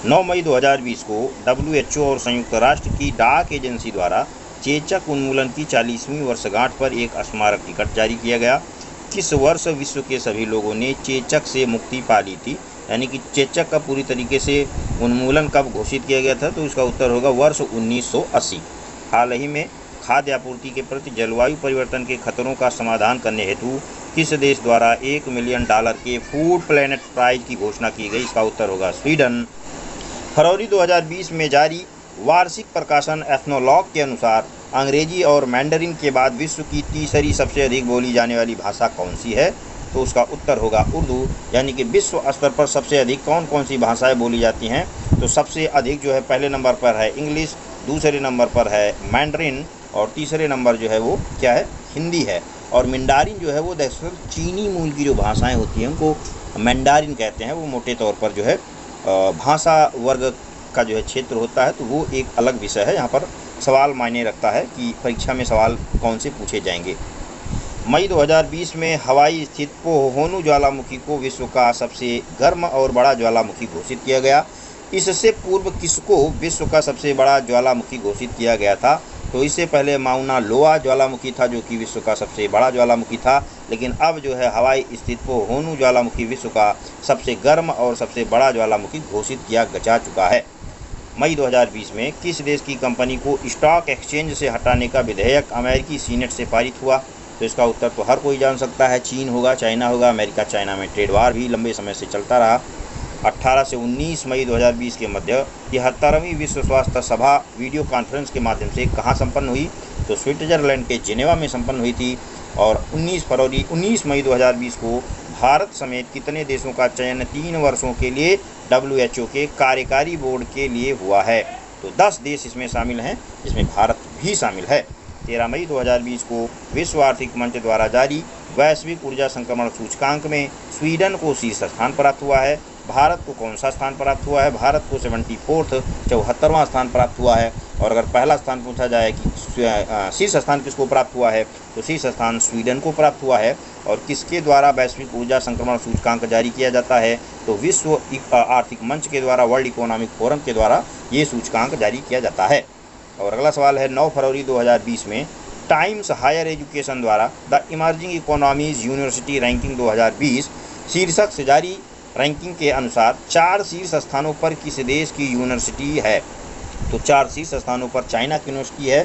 9 मई 2020 को WHO और संयुक्त राष्ट्र की डाक एजेंसी द्वारा चेचक उन्मूलन की 40वीं वर्षगांठ पर एक स्मारक टिकट जारी किया गया। किस वर्ष विश्व के सभी लोगों ने चेचक से मुक्ति पा ली थी, यानी कि चेचक का पूरी तरीके से उन्मूलन कब घोषित किया गया था? तो इसका उत्तर होगा वर्ष 1980। हाल ही में खाद्य आपूर्ति के प्रति जलवायु परिवर्तन के खतरों का समाधान करने हेतु किस देश द्वारा $1 मिलियन के फूड प्लैनेट प्राइज की घोषणा की गई? इसका उत्तर होगा स्वीडन। फरवरी 2020 में जारी वार्षिक प्रकाशन एथनोलॉग के अनुसार अंग्रेजी और मैंडरिन के बाद विश्व की तीसरी सबसे अधिक बोली जाने वाली भाषा कौन सी है? तो उसका उत्तर होगा उर्दू। यानी कि विश्व स्तर पर सबसे अधिक कौन कौन सी भाषाएं बोली जाती हैं? तो सबसे अधिक जो है पहले नंबर पर है इंग्लिश, दूसरे नंबर पर है मैंडरिन और तीसरे नंबर जो है वो क्या है? हिंदी है। और मैंडारिन जो है वो दरअसल चीनी मूल की जो भाषाएँ होती हैं उनको मैंडारिन कहते हैं। वो मोटे तौर पर जो है भाषा वर्ग का जो है क्षेत्र होता है, तो वो एक अलग विषय है। यहाँ पर सवाल मायने रखता है कि परीक्षा में सवाल कौन से पूछे जाएंगे। मई 2020 में हवाई स्थित पोहोनु ज्वालामुखी को विश्व का सबसे गर्म और बड़ा ज्वालामुखी घोषित किया गया। इससे पूर्व किसको विश्व का सबसे बड़ा ज्वालामुखी घोषित किया गया था? तो इससे पहले माउना लोआ ज्वालामुखी था जो कि विश्व का सबसे बड़ा ज्वालामुखी था, लेकिन अब जो है हवाई स्थित पोहोनु ज्वालामुखी विश्व का सबसे गर्म और सबसे बड़ा ज्वालामुखी घोषित किया जा चुका है। मई 2020 में किस देश की कंपनी को स्टॉक एक्सचेंज से हटाने का विधेयक अमेरिकी सीनेट से पारित हुआ? तो इसका उत्तर तो हर कोई जान सकता है, चीन होगा, चाइना होगा। अमेरिका चाइना में ट्रेड वार भी लंबे समय से चलता रहा। 18 से 19 मई 2020 के मध्य 73वीं विश्व स्वास्थ्य सभा वीडियो कॉन्फ्रेंस के माध्यम से कहाँ संपन्न हुई? तो स्विट्जरलैंड के जिनेवा में संपन्न हुई थी। और 19 मई 2020 को भारत समेत कितने देशों का चयन 3 वर्षों के लिए WHO के कार्यकारी बोर्ड के लिए हुआ है? तो 10 देश इसमें शामिल हैं, जिसमें भारत भी शामिल है। 13 मई 2020 को विश्व आर्थिक मंच द्वारा जारी वैश्विक ऊर्जा संक्रमण सूचकांक में स्वीडन को शीर्ष स्थान प्राप्त हुआ है। भारत को कौन सा स्थान प्राप्त हुआ है? भारत को 74वां स्थान प्राप्त हुआ है। और अगर पहला स्थान पूछा जाए कि शीर्ष स्थान किसको प्राप्त हुआ है, तो शीर्ष स्थान स्वीडन को प्राप्त हुआ है। और किसके द्वारा वैश्विक ऊर्जा संक्रमण सूचकांक जारी किया जाता है? तो विश्व आर्थिक मंच के द्वारा, वर्ल्ड इकोनॉमिक फोरम के द्वारा ये सूचकांक जारी किया जाता है। और अगला सवाल है 9 फरवरी 2020 में टाइम्स हायर एजुकेशन द्वारा the emerging economies university ranking 2020 शीर्षक से जारी रैंकिंग के अनुसार 4 शीर्ष स्थानों पर किस देश की यूनिवर्सिटी है? तो 4 शीर्ष स्थानों पर चाइना की यूनिवर्सिटी है।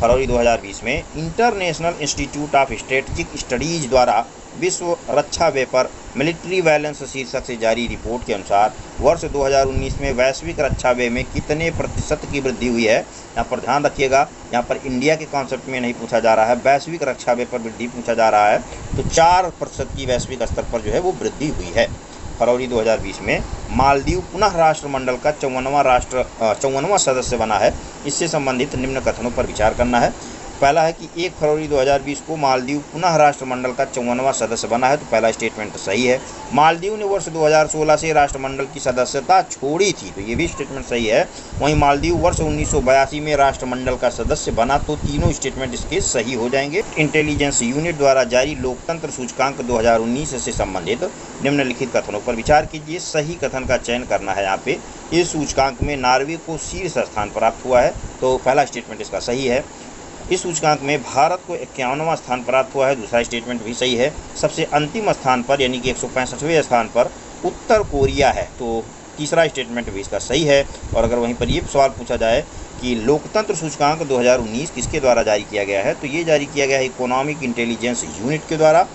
फरवरी 2020 में international institute of strategic studies द्वारा विश्व रक्षा व्यय पर मिलिट्री बैलेंस शीर्षक से जारी रिपोर्ट के अनुसार वर्ष 2019 में वैश्विक रक्षा व्यय में कितने प्रतिशत की वृद्धि हुई है? यहाँ पर ध्यान रखिएगा, यहाँ पर इंडिया के कॉन्सेप्ट में नहीं पूछा जा रहा है, वैश्विक रक्षा व्यय पर वृद्धि पूछा जा रहा है। तो 4% की वैश्विक स्तर पर जो है वो वृद्धि हुई है। फरवरी 2020 में मालदीव पुनः राष्ट्रमंडल का 54वां सदस्य बना है। इससे संबंधित निम्न कथनों पर विचार करना है। पहला है कि 1 फरवरी 2020 को मालदीव पुनः राष्ट्रमंडल का 54वां सदस्य बना है, तो पहला स्टेटमेंट सही है। मालदीव ने वर्ष 2016 से राष्ट्रमंडल की सदस्यता छोड़ी थी, तो ये भी स्टेटमेंट सही है। वहीं मालदीव वर्ष 1982 में राष्ट्रमंडल का सदस्य बना, तो तीनों स्टेटमेंट इसके सही हो जाएंगे। इंटेलिजेंस यूनिट द्वारा जारी लोकतंत्र सूचकांक 2019 से संबंधित निम्नलिखित कथनों पर विचार कीजिए। सही कथन का चयन करना है। यहाँ पे इस सूचकांक में नॉर्वे को शीर्ष स्थान प्राप्त हुआ है, तो पहला स्टेटमेंट इसका सही है। इस सूचकांक में भारत को 51वां स्थान प्राप्त हुआ है, दूसरा स्टेटमेंट भी सही है। सबसे अंतिम स्थान पर यानी कि 165वें स्थान पर उत्तर कोरिया है, तो तीसरा स्टेटमेंट भी इसका सही है। और अगर वहीं पर ये सवाल पूछा जाए कि लोकतंत्र सूचकांक 2019 किसके द्वारा जारी किया गया है, तो ये जारी किया गया है इकोनॉमिक इंटेलिजेंस यूनिट के द्वारा।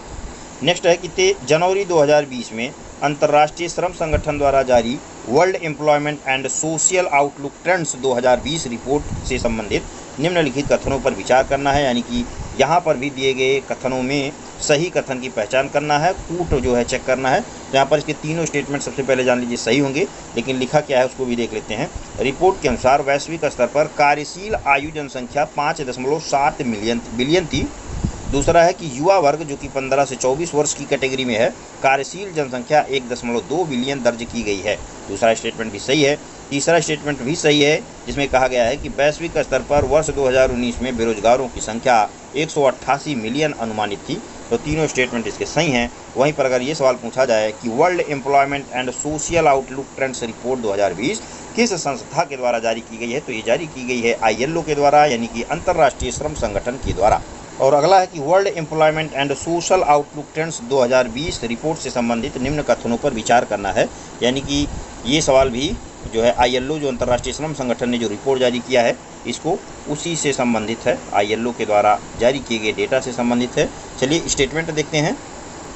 नेक्स्ट है कि जनवरी 2020 में अंतर्राष्ट्रीय श्रम संगठन द्वारा जारी world employment and social outlook trends 2020 report से संबंधित निम्नलिखित कथनों पर विचार करना है। यानी कि यहाँ पर भी दिए गए कथनों में सही कथन की पहचान करना है, कूट जो है चेक करना है। तो यहाँ पर इसके तीनों स्टेटमेंट सबसे पहले जान लीजिए सही होंगे, लेकिन लिखा क्या है उसको भी देख लेते हैं। रिपोर्ट के अनुसार वैश्विक स्तर पर कार्यशील आयु जनसंख्या 5.7 बिलियन थी। दूसरा है कि युवा वर्ग जो कि 15 से 24 वर्ष की कैटेगरी में है, कार्यशील जनसंख्या 1.2 बिलियन दर्ज की गई है। दूसरा स्टेटमेंट भी सही है। तीसरा स्टेटमेंट भी सही है, जिसमें कहा गया है कि वैश्विक स्तर पर वर्ष 2019 में बेरोजगारों की संख्या 188 मिलियन अनुमानित थी। तो तीनों स्टेटमेंट इसके सही हैं। वहीं पर अगर ये सवाल पूछा जाए कि world employment and social outlook trends report 2020 किस संस्था के द्वारा जारी की गई है, तो ये जारी की गई है ILO के द्वारा, यानी कि अंतर्राष्ट्रीय श्रम संगठन के द्वारा। और अगला है कि world employment and social outlook trends 2020 report से संबंधित निम्न कथनों पर विचार करना है। यानी कि ये सवाल भी जो है ILO, जो अंतर्राष्ट्रीय श्रम संगठन ने जो रिपोर्ट जारी किया है, इसको उसी से संबंधित है, ILO के द्वारा जारी किए गए डेटा से संबंधित है। चलिए स्टेटमेंट देखते हैं।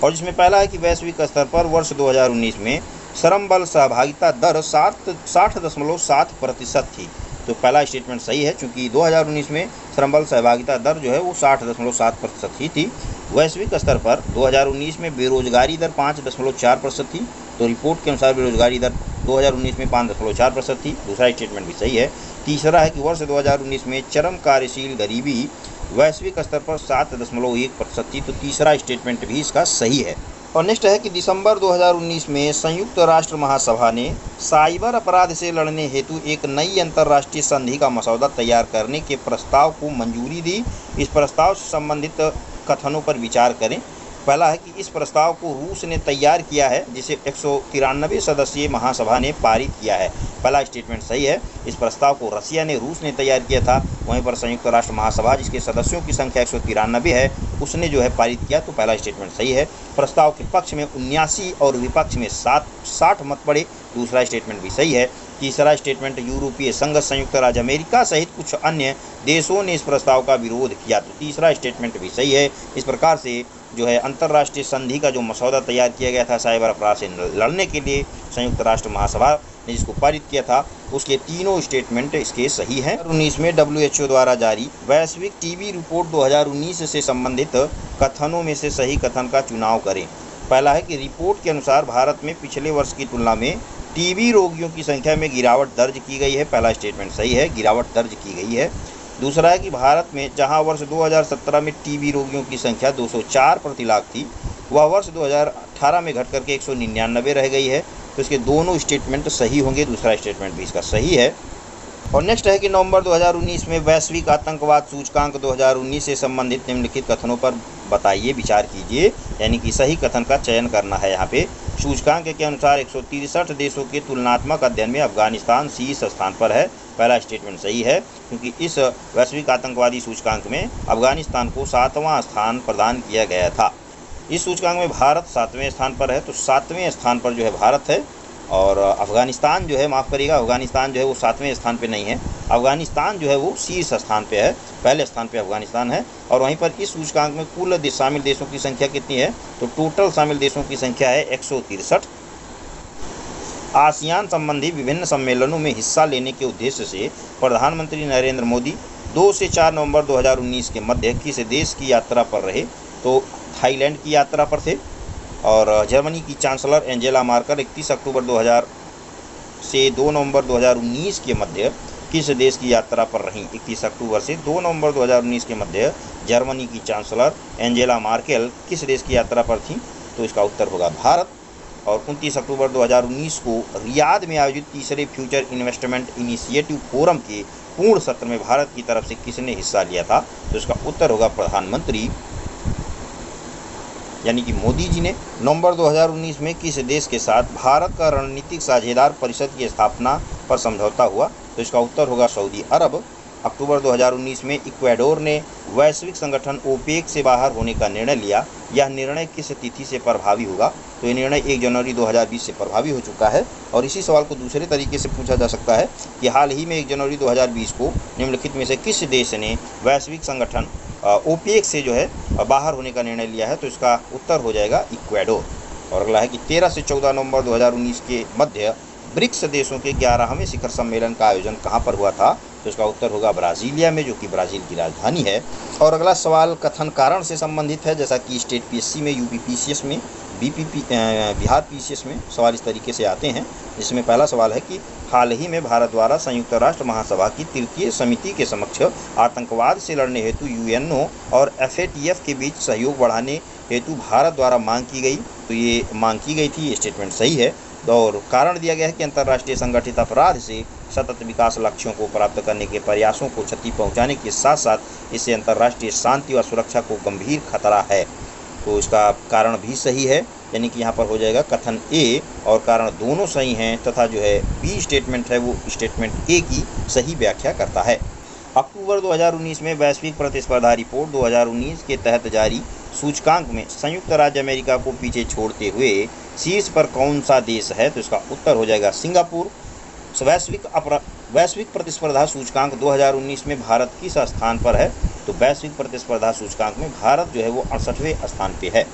और जिसमें पहला है कि वैश्विक स्तर पर वर्ष 2019 में श्रम बल सहभागिता दर 60.7% थी। तो पहला स्टेटमेंट सही है, क्योंकि 2019 में श्रम बल सहभागिता दर जो है वो 60.7% ही थी। वैश्विक स्तर पर 2019 में बेरोजगारी दर 5.4% थी। तो रिपोर्ट के अनुसार बेरोजगारी दर 2019 में 5.4% थी। दूसरा स्टेटमेंट भी सही है। तीसरा है कि वर्ष 2019 में चरम कार्यशील गरीबी वैश्विक स्तर पर 7.1% थी। तो तीसरा स्टेटमेंट भी इसका सही है। और नेक्स्ट है कि दिसंबर 2019 में संयुक्त राष्ट्र महासभा ने साइबर अपराध से लड़ने हेतु एक नई अंतर्राष्ट्रीय संधि का मसौदा तैयार करने के प्रस्ताव को मंजूरी दी। इस प्रस्ताव से संबंधित कथनों पर विचार करें। पहला है कि इस प्रस्ताव को रूस ने तैयार किया है, जिसे 193 सदस्यीय महासभा ने पारित किया है। पहला स्टेटमेंट सही है। इस प्रस्ताव को रसिया ने, रूस ने तैयार किया था। वहीं पर संयुक्त राष्ट्र महासभा, जिसके सदस्यों की संख्या 193 है, उसने जो है पारित किया। तो पहला स्टेटमेंट सही है। प्रस्ताव के पक्ष में 79 और विपक्ष में 60 मत पड़े। दूसरा स्टेटमेंट भी सही है। तीसरा स्टेटमेंट यूरोपीय संघ, संयुक्त राज्य अमेरिका सहित कुछ अन्य देशों ने इस प्रस्ताव का विरोध किया। तो तीसरा स्टेटमेंट भी सही है। इस प्रकार से जो है अंतर्राष्ट्रीय संधि का जो मसौदा तैयार किया गया था साइबर अपराध से लड़ने के लिए, संयुक्त राष्ट्र महासभा ने जिसको पारित किया था, उसके तीनों स्टेटमेंट इसके सही हैं। 2019 में WHO द्वारा जारी वैश्विक टीबी रिपोर्ट 2019 से संबंधित कथनों में से सही कथन का चुनाव करें। पहला है कि रिपोर्ट के अनुसार भारत में पिछले वर्ष की तुलना में टीबी रोगियों की संख्या में गिरावट दर्ज की गई है। पहला स्टेटमेंट सही है, गिरावट दर्ज की गई है। दूसरा है कि भारत में जहां वर्ष 2017 में टीबी रोगियों की संख्या 204 प्रति लाख थी, वह वर्ष 2018 में घट करके 199 रह गई है। तो इसके दोनों स्टेटमेंट सही होंगे। दूसरा स्टेटमेंट भी इसका सही है। और नेक्स्ट है कि नवंबर 2019 में वैश्विक आतंकवाद सूचकांक 2019 से संबंधित निम्नलिखित कथनों पर बताइए, विचार कीजिए। यानी कि सही कथन का चयन करना है। यहाँ पे सूचकांक के अनुसार 163 देशों के तुलनात्मक अध्ययन में अफगानिस्तान शीर्ष स्थान पर है। पहला स्टेटमेंट सही है, क्योंकि इस वैश्विक आतंकवादी सूचकांक में अफगानिस्तान को 7वां स्थान प्रदान किया गया था। इस सूचकांक में भारत 7वें स्थान पर है। तो 7वें स्थान पर जो है भारत है, और अफगानिस्तान जो है, माफ़ करिएगा, अफगानिस्तान जो है वो 7वें स्थान पे नहीं है। अफगानिस्तान जो है वो शीर्ष स्थान पे है, पहले स्थान पे अफगानिस्तान है। और वहीं पर इस सूचकांक में कुल शामिल देशों की संख्या कितनी है, तो टोटल शामिल देशों की संख्या है 163। आसियान संबंधी विभिन्न सम्मेलनों में हिस्सा लेने के उद्देश्य से प्रधानमंत्री नरेंद्र मोदी 2 से 4 नवंबर 2019 के मध्य किस देश की यात्रा पर रहे, तो थाईलैंड की यात्रा पर थे। और जर्मनी की चांसलर एंजेला मार्केल 31 अक्टूबर 2000 से 2 नवंबर 2019 के मध्य किस देश की यात्रा पर रहीं। 31 अक्टूबर से 2 नवंबर 2019 के मध्य जर्मनी की चांसलर एंजेला मार्केल किस देश की यात्रा पर थीं, तो इसका उत्तर होगा भारत। और 29 अक्टूबर 2019 को रियाद में आयोजित तीसरे फ्यूचर इन्वेस्टमेंट इनिशिएटिव फोरम के पूर्ण सत्र में भारत की तरफ से किसने हिस्सा लिया था, तो इसका उत्तर होगा प्रधानमंत्री यानी कि मोदी जी ने। नवंबर 2019 में किस देश के साथ भारत का रणनीतिक साझेदार परिषद की स्थापना पर समझौता हुआ, तो इसका उत्तर होगा सऊदी अरब। अक्टूबर 2019 में इक्वाडोर ने वैश्विक संगठन ओपेक से बाहर होने का निर्णय लिया। यह निर्णय किस तिथि से प्रभावी होगा, तो ये निर्णय 1 जनवरी 2020 से प्रभावी हो चुका है। और इसी सवाल को दूसरे तरीके से पूछा जा सकता है कि हाल ही में 1 जनवरी 2020 को निम्नलिखित में से किस देश ने वैश्विक संगठन ओपेक से जो है बाहर होने का निर्णय लिया है, तो इसका उत्तर हो जाएगा इक्वाडोर। और अगला है कि 13 से 14 नवंबर 2019 के मध्य ब्रिक्स देशों के 11वें शिखर सम्मेलन का आयोजन कहाँ पर हुआ था, तो इसका उत्तर होगा ब्राज़ीलिया में, जो कि ब्राज़ील की राजधानी है। और अगला सवाल कथन कारण से संबंधित है, जैसा कि स्टेट PSC में, UP PCS में, बिहार PCS में सवाल इस तरीके से आते हैं। जिसमें पहला सवाल है कि हाल ही में भारत द्वारा संयुक्त राष्ट्र महासभा की तृतीय समिति के समक्ष आतंकवाद से लड़ने हेतु UNO और FATF के बीच सहयोग बढ़ाने हेतु भारत द्वारा मांग की गई, तो ये मांग की गई थी, ये स्टेटमेंट सही है। और कारण दिया गया है कि अंतर्राष्ट्रीय संगठित अपराध से सतत विकास लक्ष्यों को प्राप्त करने के प्रयासों को क्षति पहुंचाने के साथ साथ इससे अंतर्राष्ट्रीय शांति व सुरक्षा को गंभीर खतरा है। तो इसका कारण भी सही है, यानी कि यहाँ पर हो जाएगा कथन ए और कारण दोनों सही हैं तथा जो है बी स्टेटमेंट है वो स्टेटमेंट ए की सही व्याख्या करता है। अक्टूबर 2019 में वैश्विक प्रतिस्पर्धा रिपोर्ट 2019 के तहत जारी सूचकांक में संयुक्त राज्य अमेरिका को पीछे छोड़ते हुए शीर्ष पर कौन सा देश है? तो इसका उत्तर हो जाएगा सिंगापुर। वैश्विक प्रतिस्पर्धा सूचकांक 2019 में भारत किस स्थान पर है? तो वैश्विक प्रतिस्पर्धा सूचकांक में भारत जो है वो 68वें स्थान पे है।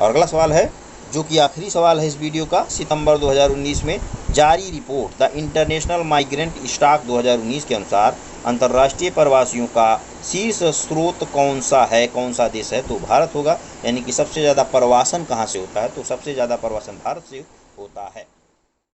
और अगला सवाल है जो कि आखिरी सवाल है इस वीडियो का, सितंबर 2019 में जारी report the international migrant stock 2019 के अनुसार अंतर्राष्ट्रीय प्रवासियों का शीर्ष स्रोत कौन सा है, कौन सा देश है? तो भारत होगा, यानी कि सबसे ज़्यादा प्रवासन कहाँ से होता है? तो सबसे ज़्यादा प्रवासन भारत से होता है।